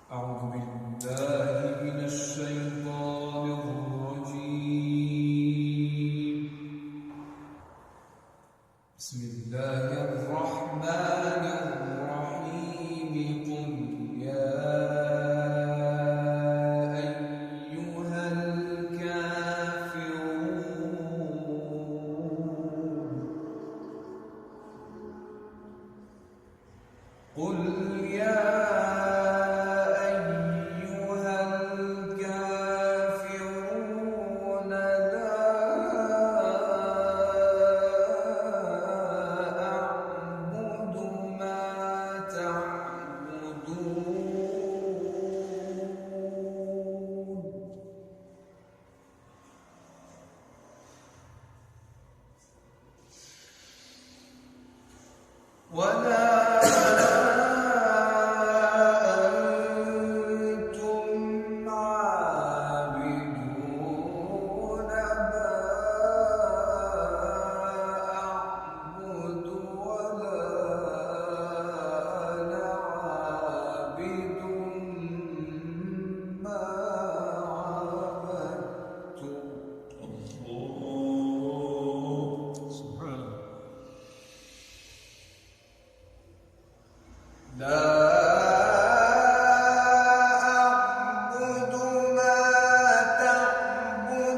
أعوذ بالله من الشيطان الرجيم. بسم الله الرحمن الرحيم. قل يا أيها الكافرون قل يا ولا أنتم عابدون ما أعبد ولا أنا عابد ما عبدتم. الله سبحان الله. لا أعبد ما تعبدون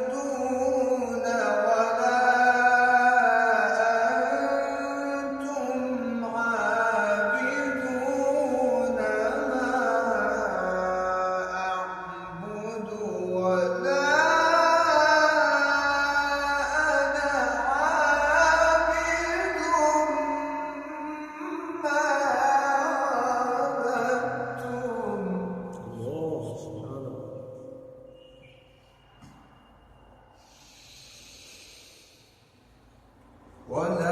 ولا أنتم عابدون ما أعبد ولا أنا عابد ما ولا